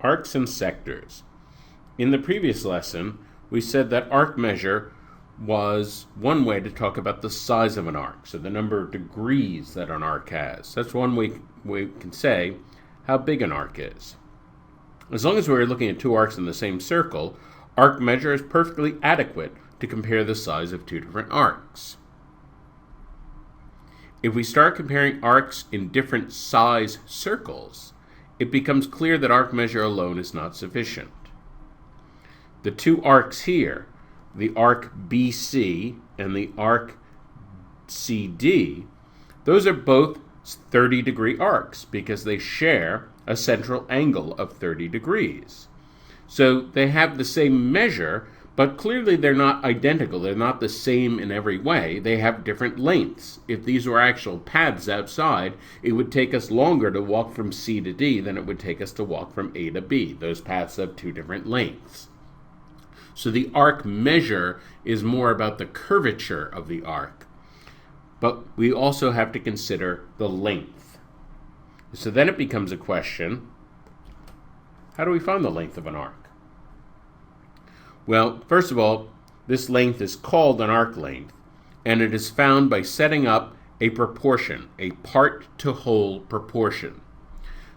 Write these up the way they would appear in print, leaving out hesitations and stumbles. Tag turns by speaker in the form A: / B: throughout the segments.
A: Arcs and sectors. In the previous lesson, we said that arc measure was one way to talk about the size of an arc, so the number of degrees that an arc has. That's one way we can say how big an arc is. As long as we're looking at two arcs in the same circle, arc measure is perfectly adequate to compare the size of two different arcs. If we start comparing arcs in different size circles, it becomes clear that arc measure alone is not sufficient. The two arcs here, the arc BC and the arc CD, those are both 30-degree arcs because they share a central angle of 30 degrees. So they have the same measure, but clearly they're not identical. They're not the same in every way. They have different lengths. If these were actual paths outside, it would take us longer to walk from C to D than it would take us to walk from A to B. Those paths have two different lengths. So the arc measure is more about the curvature of the arc. But we also have to consider the length. So then it becomes a question, how do we find the length of an arc? Well, first of all, this length is called an arc length, and it is found by setting up a proportion, a part-to-whole proportion.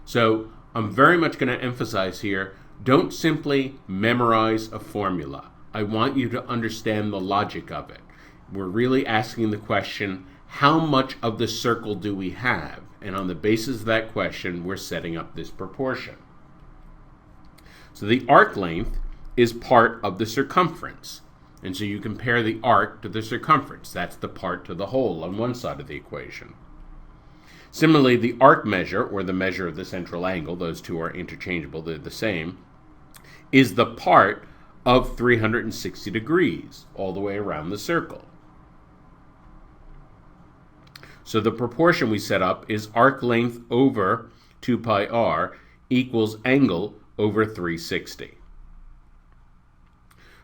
A: So I'm very much going to emphasize here, don't simply memorize a formula. I want you to understand the logic of it. We're really asking the question, how much of the circle do we have? And on the basis of that question, we're setting up this proportion. So the arc length is part of the circumference. And so you compare the arc to the circumference. That's the part to the whole on one side of the equation. Similarly, the arc measure, or the measure of the central angle, those two are interchangeable, they're the same, is the part of 360 degrees all the way around the circle. So the proportion we set up is arc length over 2 pi r equals angle over 360.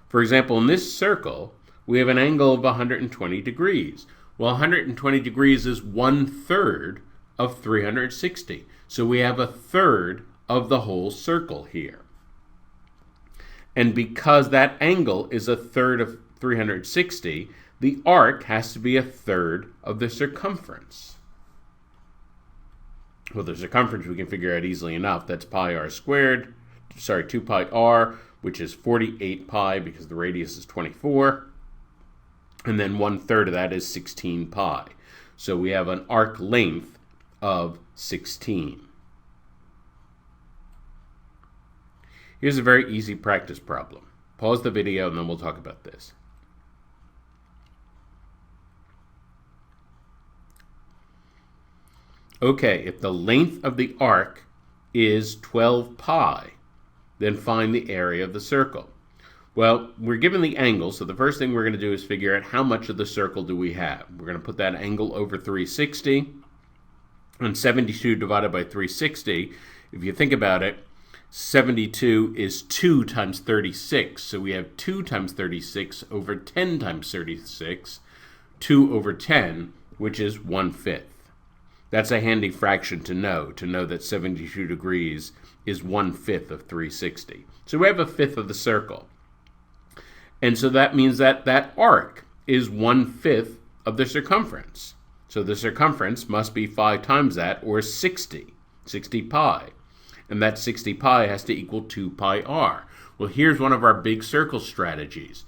A: For example, in this circle, we have an angle of 120 degrees. Well, 120 degrees is 1/3 of 360. So we have 1/3 of the whole circle here. And because that angle is 1/3 of 360, the arc has to be 1/3 of the circumference. Well, the circumference we can figure out easily enough. That's 2 pi r, which is 48 pi because the radius is 24. And then 1/3 of that is 16 pi. So we have an arc length of 16. Here's a very easy practice problem. Pause the video and then we'll talk about this. Okay, if the length of the arc is 12 pi, then find the area of the circle. Well, we're given the angle, so the first thing we're going to do is figure out how much of the circle do we have. We're going to put that angle over 360, and 72 divided by 360, if you think about it, 72 is 2 times 36, so we have 2 times 36 over 10 times 36, 2 over 10, which is 1/5. That's a handy fraction to know that 72 degrees is 1/5 of 360. So we have 1/5 of the circle. And so that means that that arc is 1/5 of the circumference. So the circumference must be 5 times that, or 60 pi. And that 60 pi has to equal 2 pi r. Well, here's one of our big circle strategies.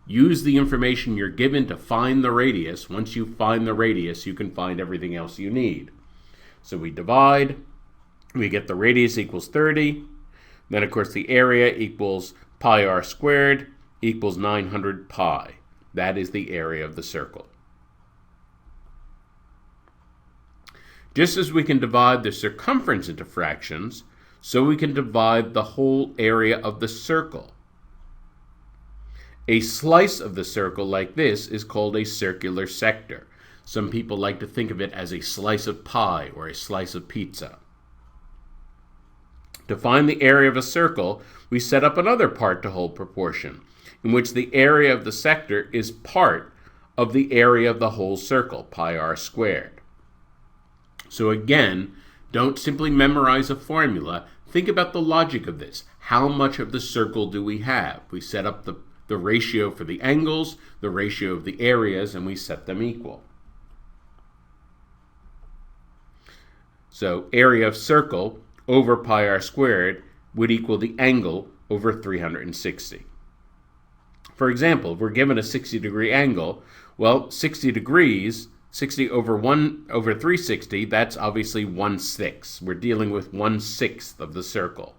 A: Use the information you're given to find the radius. Once you find the radius, you can find everything else you need. So we divide. We get the radius equals 30. Then, of course, the area equals pi r squared equals 900 pi. That is the area of the circle. Just as we can divide the circumference into fractions, so we can divide the whole area of the circle. A slice of the circle like this is called a circular sector. Some people like to think of it as a slice of pie or a slice of pizza. To find the area of a circle, we set up another part-to-whole proportion, in which the area of the sector is part of the area of the whole circle, pi r squared. So again, don't simply memorize a formula. think about the logic of this. How much of the circle do we have? We set up the ratio for the angles, the ratio of the areas, and we set them equal. So area of circle over pi r squared would equal the angle over 360. For example, if we're given a 60-degree angle, well, 60 degrees, 60 over 1 over 360, that's obviously 1/6. We're dealing with 1/6 of the circle.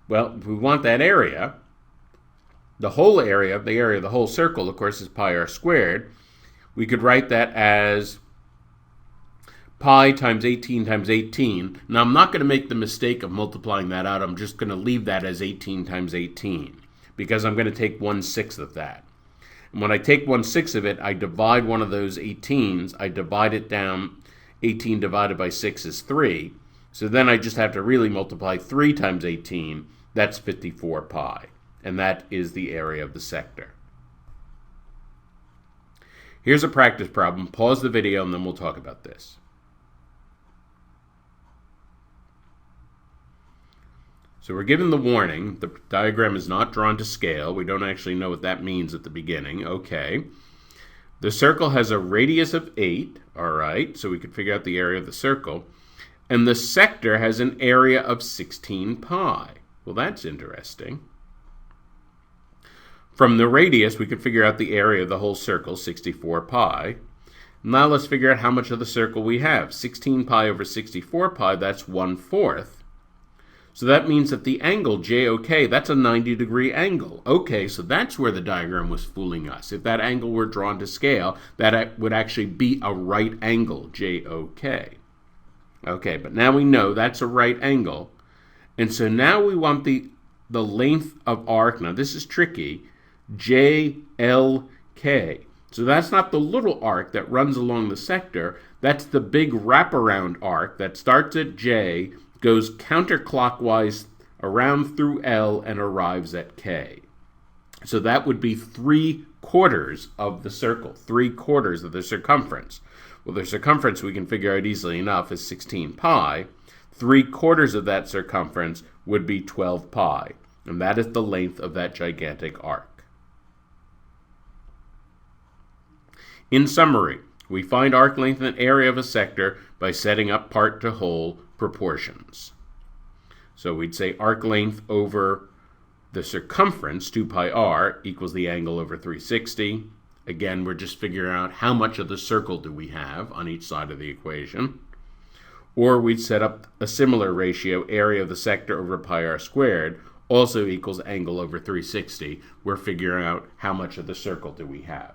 A: Well, if we want that area, the area of the whole circle, of course, is pi r squared. We could write that as pi times 18 times 18. Now, I'm not going to make the mistake of multiplying that out. I'm just going to leave that as 18 times 18 because I'm going to take 1/6 of that. And when I take 1/6 of it, I divide one of those 18s. I divide it down. 18 divided by 6 is 3. So then I just have to really multiply 3 times 18. That's 54 pi. And that is the area of the sector. Here's a practice problem. Pause the video and then we'll talk about this. So we're given the warning. The diagram is not drawn to scale. We don't actually know what that means at the beginning. Okay. The circle has a radius of 8. All right. So we could figure out the area of the circle. And the sector has an area of 16 pi. Well, that's interesting. From the radius, we could figure out the area of the whole circle, 64 pi. Now let's figure out how much of the circle we have. 16 pi over 64 pi, that's 1/4. So that means that the angle JOK, that's a 90-degree angle. Okay, so that's where the diagram was fooling us. If that angle were drawn to scale, that would actually be a right angle, JOK. Okay, but now we know that's a right angle. And so now we want the length of arc. Now this is tricky. JLK. So that's not the little arc that runs along the sector. That's the big wraparound arc that starts at J, goes counterclockwise around through L, and arrives at K. So that would be 3/4 of the circle, 3/4 of the circumference. Well, the circumference we can figure out easily enough is 16 pi. 3/4 of that circumference would be 12 pi, and that is the length of that gigantic arc. In summary, we find arc length and area of a sector by setting up part to whole proportions. So we'd say arc length over the circumference, 2 pi r, equals the angle over 360. Again, we're just figuring out how much of the circle do we have on each side of the equation. Or we'd set up a similar ratio, area of the sector over pi r squared, also equals angle over 360. We're figuring out how much of the circle do we have.